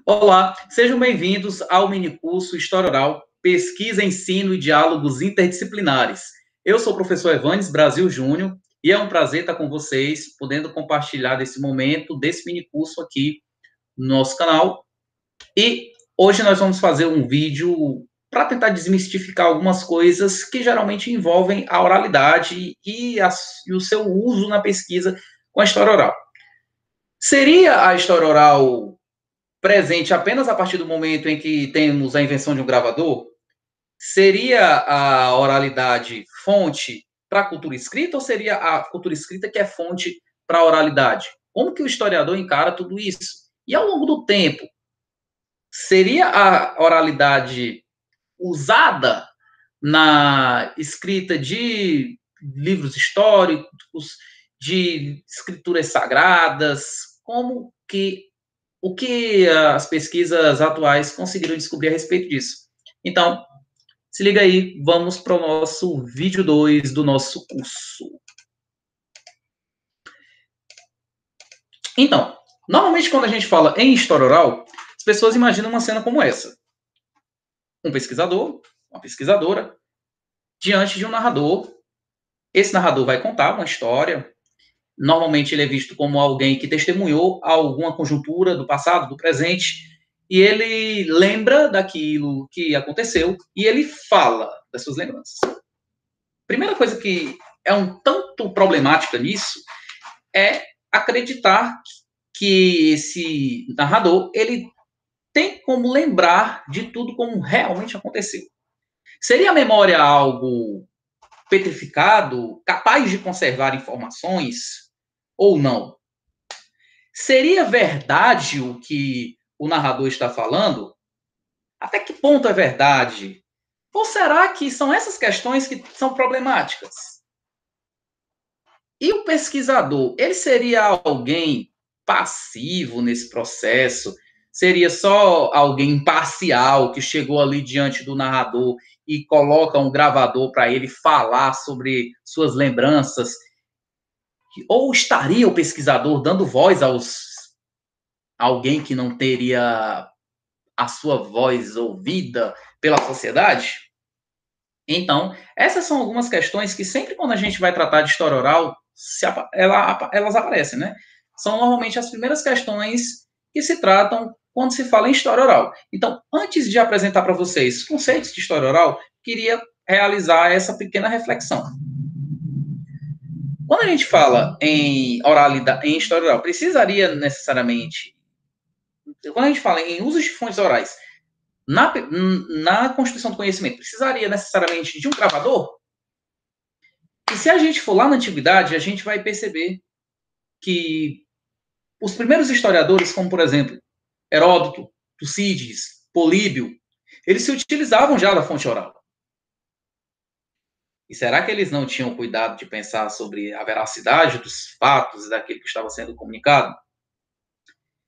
Olá, sejam bem-vindos ao minicurso História Oral, Pesquisa, Ensino e Diálogos Interdisciplinares. Eu sou o professor Evanes Brasil Júnior e é um prazer estar com vocês, podendo compartilhar desse momento, desse minicurso aqui no nosso canal. E hoje nós vamos fazer um vídeo para tentar desmistificar algumas coisas que geralmente envolvem a oralidade e o seu uso na pesquisa com a história oral. Seria a história oral presente apenas a partir do momento em que temos a invenção de um gravador? Seria a oralidade fonte para a cultura escrita ou seria a cultura escrita que é fonte para a oralidade? Como que o historiador encara tudo isso? E ao longo do tempo, seria a oralidade usada na escrita de livros históricos, de escrituras sagradas? Como que o que as pesquisas atuais conseguiram descobrir a respeito disso? Então, se liga aí, vamos para o nosso vídeo 2 do nosso curso. Então, normalmente quando a gente fala em história oral, as pessoas imaginam uma cena como essa. Um pesquisador, uma pesquisadora, diante de um narrador. Esse narrador vai contar uma história. Normalmente ele é visto como alguém que testemunhou alguma conjuntura do passado, do presente, e ele lembra daquilo que aconteceu e ele fala das suas lembranças. Primeira coisa que é um tanto problemática nisso é acreditar que esse narrador ele tem como lembrar de tudo como realmente aconteceu. Seria a memória algo petrificado, capaz de conservar informações ou não? Seria verdade o que o narrador está falando? Até que ponto é verdade? Ou será que são essas questões que são problemáticas? E o pesquisador, ele seria alguém passivo nesse processo? Seria só alguém imparcial que chegou ali diante do narrador e coloca um gravador para ele falar sobre suas lembranças? Ou estaria o pesquisador dando voz a alguém que não teria a sua voz ouvida pela sociedade? Então, essas são algumas questões que sempre quando a gente vai tratar de história oral, elas aparecem, né? São normalmente as primeiras questões que se tratam quando se fala em história oral. Então, antes de apresentar para vocês os conceitos de história oral, queria realizar essa pequena reflexão. Quando a gente fala em oralidade, em história oral, precisaria necessariamente, quando a gente fala em uso de fontes orais, na construção do conhecimento, precisaria necessariamente de um gravador? E se a gente for lá na antiguidade, a gente vai perceber que os primeiros historiadores, como por exemplo, Heródoto, Tucídides, Políbio, eles se utilizavam já da fonte oral. E será que eles não tinham cuidado de pensar sobre a veracidade dos fatos e daquilo que estava sendo comunicado?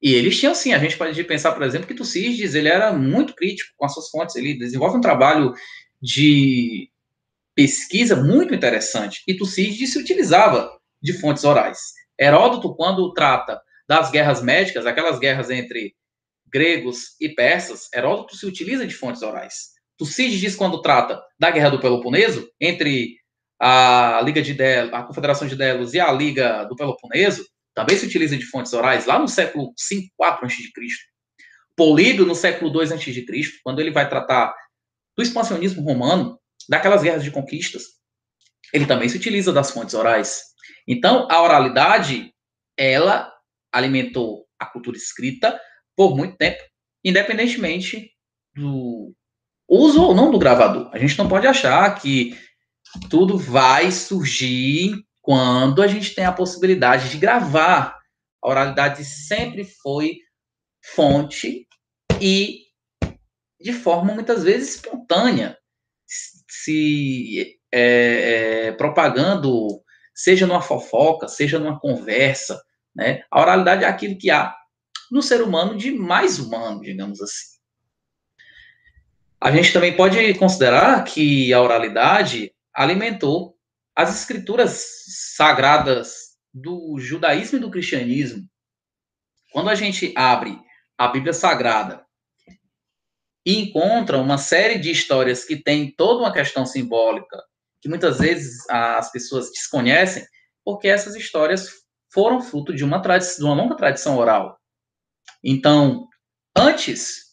E eles tinham sim, a gente pode pensar, por exemplo, que Tucídides ele era muito crítico com as suas fontes, ele desenvolve um trabalho de pesquisa muito interessante, e Tucídides se utilizava de fontes orais. Heródoto, quando trata das guerras médicas, aquelas guerras entre gregos e persas, Heródoto se utiliza de fontes orais. Tucídides, quando trata da Guerra do Peloponeso, entre a Liga de Delos, a Confederação de Delos e a Liga do Peloponeso, também se utiliza de fontes orais, lá no século V, IV a.C. Políbio, no século II a.C., quando ele vai tratar do expansionismo romano, daquelas guerras de conquistas, ele também se utiliza das fontes orais. Então, a oralidade, ela alimentou a cultura escrita por muito tempo, independentemente do uso ou não do gravador. A gente não pode achar que tudo vai surgir quando a gente tem a possibilidade de gravar. A oralidade sempre foi fonte e de forma muitas vezes espontânea, se propagando, seja numa fofoca, seja numa conversa, né? A oralidade é aquilo que há no ser humano de mais humano, digamos assim. A gente também pode considerar que a oralidade alimentou as escrituras sagradas do judaísmo e do cristianismo. Quando a gente abre a Bíblia Sagrada e encontra uma série de histórias que tem toda uma questão simbólica, que muitas vezes as pessoas desconhecem, porque essas histórias foram fruto de uma longa tradição oral. Então, antes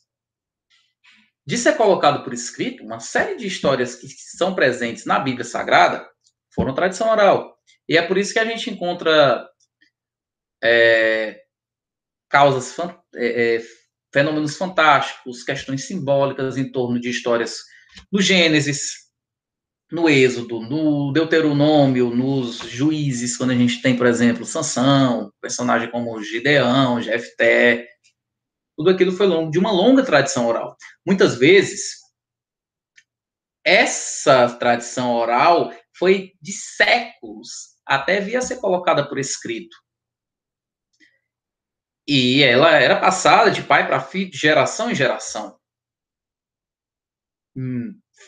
de ser colocado por escrito, uma série de histórias que são presentes na Bíblia Sagrada foram tradição oral. E é por isso que a gente encontra causas, fenômenos fantásticos, questões simbólicas em torno de histórias no Gênesis, no Êxodo, no Deuteronômio, nos Juízes, quando a gente tem, por exemplo, Sansão, personagem como Gideão, Jefté, tudo aquilo foi longo de uma longa tradição oral. Muitas vezes, essa tradição oral foi de séculos, até vir a ser colocada por escrito. E ela era passada de pai para filho, de geração em geração.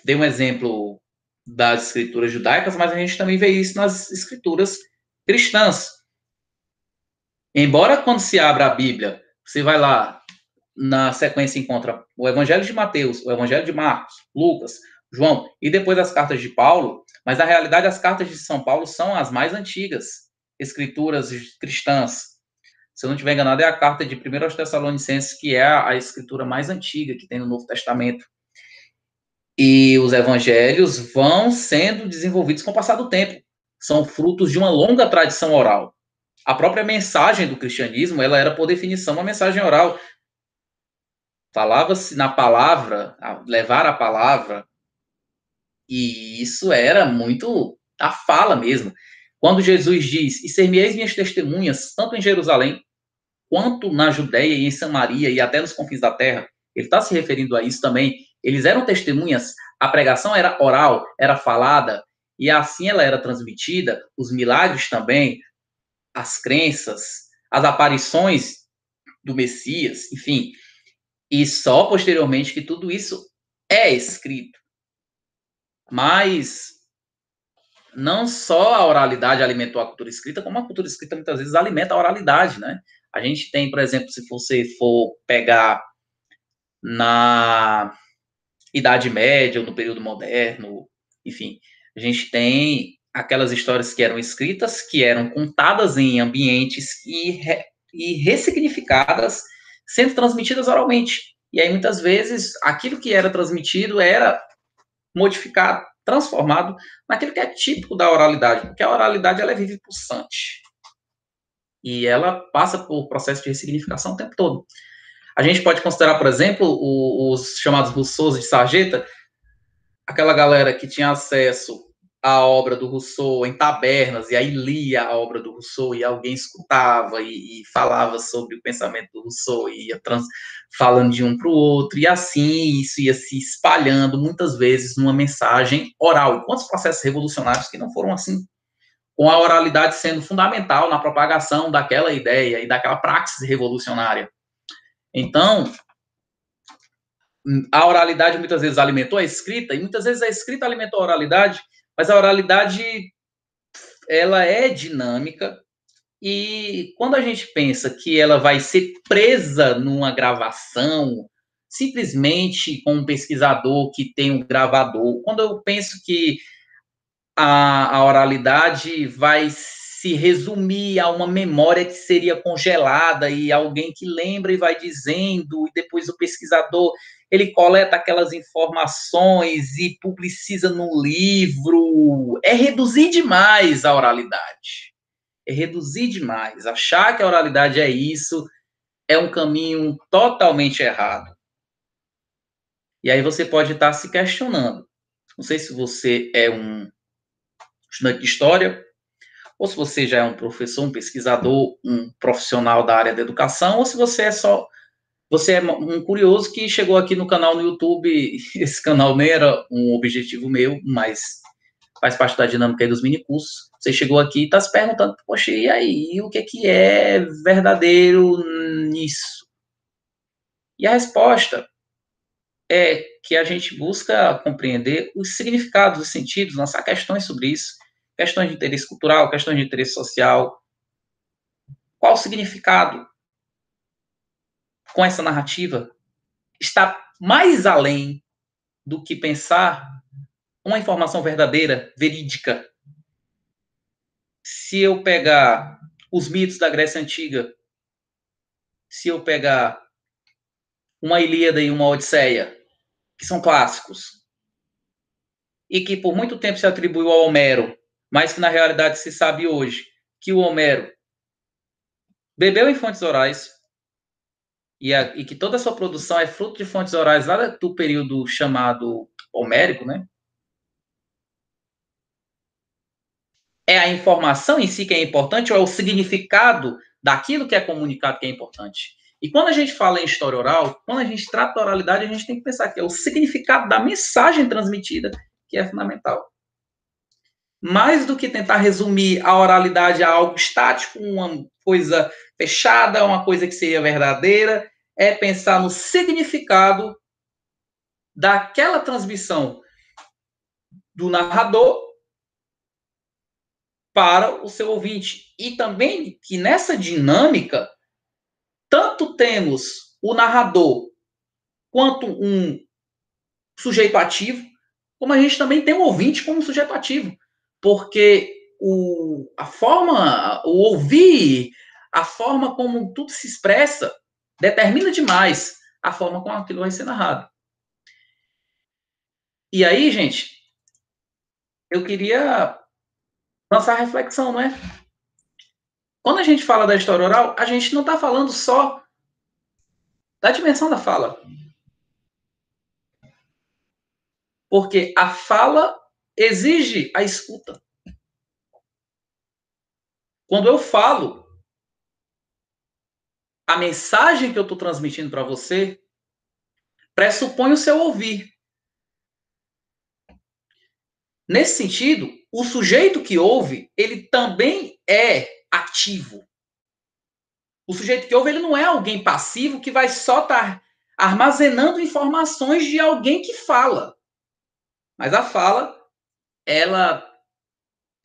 Dei um exemplo das escrituras judaicas, mas a gente também vê isso nas escrituras cristãs. Embora quando se abre a Bíblia, você vai lá, na sequência encontra o Evangelho de Mateus, o Evangelho de Marcos, Lucas, João, e depois as cartas de Paulo, mas na realidade as cartas de São Paulo são as mais antigas escrituras cristãs. Se eu não estiver enganado, é a carta de 1 aos Tessalonicenses, que é a escritura mais antiga que tem no Novo Testamento. E os evangelhos vão sendo desenvolvidos com o passar do tempo. São frutos de uma longa tradição oral. A própria mensagem do cristianismo, ela era, por definição, uma mensagem oral. Falava-se na palavra, levar a palavra, e isso era muito a fala mesmo. Quando Jesus diz, e ser-me-eis minhas testemunhas, tanto em Jerusalém, quanto na Judéia e em Samaria e até nos confins da terra, ele está se referindo a isso também. Eles eram testemunhas, a pregação era oral, era falada, e assim ela era transmitida, os milagres também, as crenças, as aparições do Messias, enfim. E só posteriormente que tudo isso é escrito. Mas não só a oralidade alimentou a cultura escrita, como a cultura escrita muitas vezes alimenta a oralidade, né? A gente tem, por exemplo, se você for pegar na Idade Média ou no período moderno, enfim, a gente tem aquelas histórias que eram escritas, que eram contadas em ambientes e ressignificadas, sendo transmitidas oralmente. E aí, muitas vezes, aquilo que era transmitido era modificado, transformado naquilo que é típico da oralidade, porque a oralidade ela é viva e pulsante. E ela passa por processo de ressignificação o tempo todo. A gente pode considerar, por exemplo, os chamados Rousseaus de Sarjeta, aquela galera que tinha acesso à obra do Rousseau em tabernas, e aí lia a obra do Rousseau, e alguém escutava e falava sobre o pensamento do Rousseau, e ia falando de um para o outro, e assim isso ia se espalhando, muitas vezes, numa mensagem oral. E quantos processos revolucionários que não foram assim? Com a oralidade sendo fundamental na propagação daquela ideia e daquela praxis revolucionária. Então, a oralidade muitas vezes alimentou a escrita, e muitas vezes a escrita alimentou a oralidade, mas a oralidade, ela é dinâmica, e quando a gente pensa que ela vai ser presa numa gravação, simplesmente com um pesquisador que tem um gravador, quando eu penso que a oralidade vai se resumir a uma memória que seria congelada e alguém que lembra e vai dizendo, e depois o pesquisador ele coleta aquelas informações e publiciza num livro. É reduzir demais a oralidade. É reduzir demais. Achar que a oralidade é isso é um caminho totalmente errado. E aí você pode estar se questionando. Não sei se você é um estudante de história, ou se você já é um professor, um pesquisador, um profissional da área da educação, ou se você é só você é um curioso que chegou aqui no canal no YouTube. Esse canal nem era um objetivo meu, mas faz parte da dinâmica aí dos minicursos. Você chegou aqui e está se perguntando, poxa, e aí, o que é verdadeiro nisso? E a resposta é que a gente busca compreender os significados, os sentidos, lançar questões sobre isso, questões de interesse cultural, questões de interesse social. Qual o significado com essa narrativa está mais além do que pensar uma informação verdadeira, verídica. Se eu pegar os mitos da Grécia Antiga, se eu pegar uma Ilíada e uma Odisseia, que são clássicos, e que por muito tempo se atribuiu ao Homero, mas que na realidade se sabe hoje que o Homero bebeu em fontes orais e que toda a sua produção é fruto de fontes orais lá do período chamado homérico, né? É a informação em si que é importante ou é o significado daquilo que é comunicado que é importante? E quando a gente fala em história oral, quando a gente trata da oralidade, a gente tem que pensar que é o significado da mensagem transmitida que é fundamental. Mais do que tentar resumir a oralidade a algo estático, uma coisa fechada, uma coisa que seria verdadeira, é pensar no significado daquela transmissão do narrador para o seu ouvinte. E também que nessa dinâmica, tanto temos o narrador quanto um sujeito ativo, como a gente também tem o ouvinte como sujeito ativo. Porque o ouvir, a forma como tudo se expressa, determina demais a forma como aquilo vai ser narrado. E aí, gente, eu queria lançar a reflexão, não é? Quando a gente fala da história oral, a gente não está falando só da dimensão da fala. Porque a fala exige a escuta. Quando eu falo, a mensagem que eu estou transmitindo para você pressupõe o seu ouvir. Nesse sentido, o sujeito que ouve, ele também é ativo. O sujeito que ouve, ele não é alguém passivo que vai só estar armazenando informações de alguém que fala. Mas a fala, ela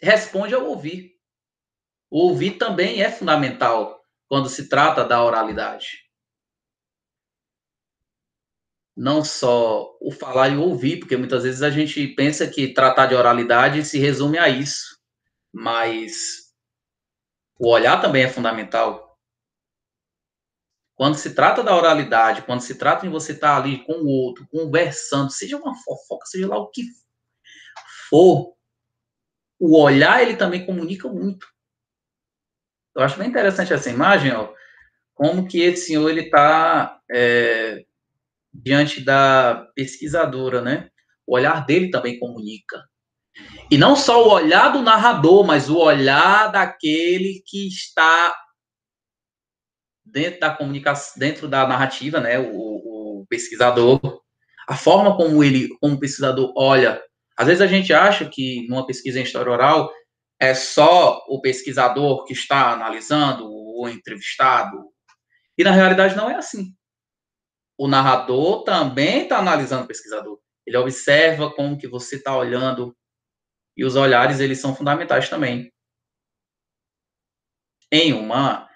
responde ao ouvir. O ouvir também é fundamental quando se trata da oralidade. Não só o falar e o ouvir, porque muitas vezes a gente pensa que tratar de oralidade se resume a isso, mas o olhar também é fundamental. Quando se trata da oralidade, quando se trata em você estar ali com o outro, conversando, seja uma fofoca, seja lá o que for, o olhar ele também comunica muito. Eu acho bem interessante essa imagem, ó, como que esse senhor ele está diante da pesquisadora, né? O olhar dele também comunica. E não só o olhar do narrador, mas o olhar daquele que está dentro da comunicação, dentro da narrativa, né? O pesquisador, a forma como como o pesquisador olha. Às vezes a gente acha que numa pesquisa em história oral é só o pesquisador que está analisando o entrevistado. E na realidade não é assim. O narrador também está analisando o pesquisador. Ele observa como que você está olhando. E os olhares, eles são fundamentais também. Em uma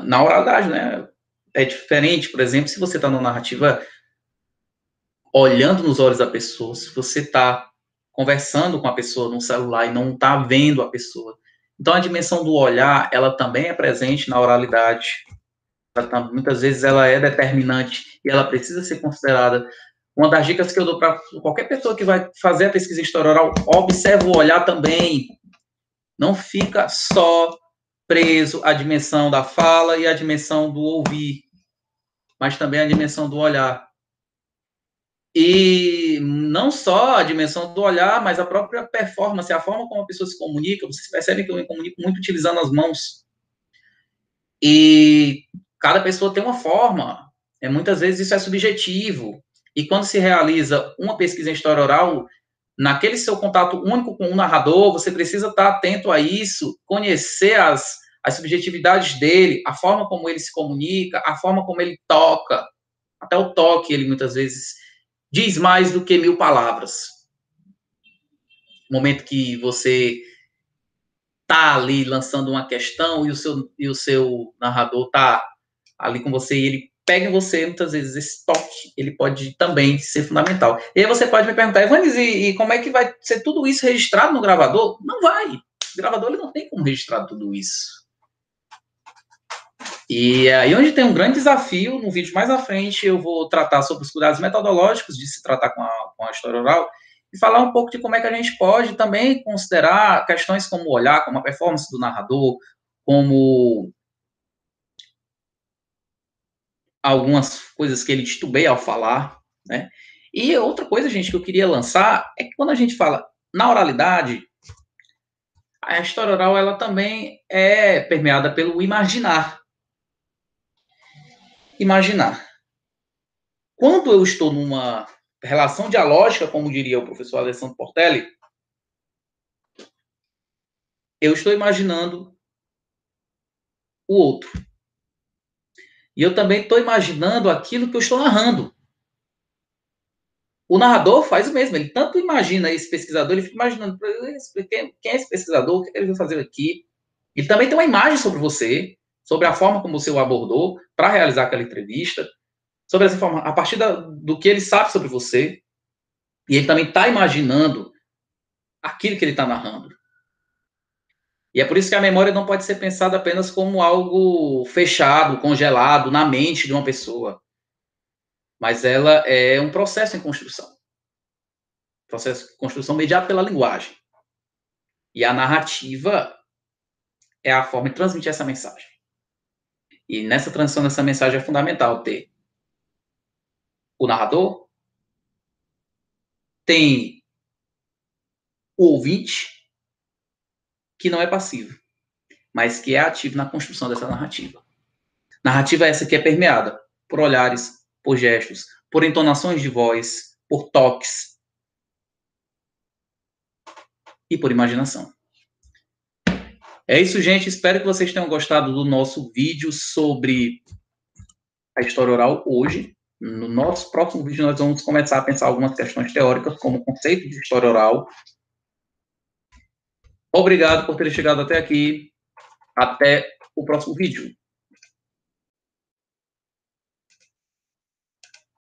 na oralidade, né? É diferente, por exemplo, se você está na narrativa olhando nos olhos da pessoa, se você está conversando com a pessoa no celular e não está vendo a pessoa. Então, a dimensão do olhar, ela também é presente na oralidade. Muitas vezes ela é determinante e ela precisa ser considerada. Uma das dicas que eu dou para qualquer pessoa que vai fazer a pesquisa em história oral, observa o olhar também. Não fica só preso à dimensão da fala e à dimensão do ouvir, mas também à dimensão do olhar. E não só a dimensão do olhar, mas a própria performance, a forma como a pessoa se comunica. Vocês percebem que eu me comunico muito utilizando as mãos. E cada pessoa tem uma forma. Muitas vezes isso é subjetivo. E quando se realiza uma pesquisa em história oral, naquele seu contato único com o narrador, você precisa estar atento a isso, conhecer as subjetividades dele, a forma como ele se comunica, a forma como ele toca. Até o toque, ele muitas vezes diz mais do que 1000 palavras. No momento que você tá ali lançando uma questão e o seu narrador tá ali com você e ele pega em você, muitas vezes esse toque, ele pode também ser fundamental. E aí você pode me perguntar, Evanes, e como é que vai ser tudo isso registrado no gravador? Não vai. O gravador ele não tem como registrar tudo isso. E aí onde tem um grande desafio, no vídeo mais à frente eu vou tratar sobre os cuidados metodológicos de se tratar com a história oral e falar um pouco de como é que a gente pode também considerar questões como o olhar, como a performance do narrador, como algumas coisas que ele titubeia ao falar, né? E outra coisa, gente, que eu queria lançar é que quando a gente fala na oralidade, a história oral ela também é permeada pelo imaginar. Imaginar. Quando eu estou numa relação dialógica, como diria o professor Alessandro Portelli, eu estou imaginando o outro. E eu também estou imaginando aquilo que eu estou narrando. O narrador faz o mesmo, ele tanto imagina esse pesquisador, ele fica imaginando quem é esse pesquisador, o que ele vai fazer aqui. Ele também tem uma imagem sobre você, sobre a forma como você o abordou para realizar aquela entrevista, sobre essa forma, a partir do que ele sabe sobre você, e ele também está imaginando aquilo que ele está narrando. E é por isso que a memória não pode ser pensada apenas como algo fechado, congelado na mente de uma pessoa, mas ela é um processo em construção. Processo de construção mediado pela linguagem. E a narrativa é a forma de transmitir essa mensagem. E nessa transição dessa mensagem é fundamental ter o narrador, tem o ouvinte, que não é passivo, mas que é ativo na construção dessa narrativa. Narrativa é essa que é permeada por olhares, por gestos, por entonações de voz, por toques e por imaginação. É isso, gente. Espero que vocês tenham gostado do nosso vídeo sobre a história oral hoje. No nosso próximo vídeo, nós vamos começar a pensar algumas questões teóricas, como o conceito de história oral. Obrigado por ter chegado até aqui. Até o próximo vídeo.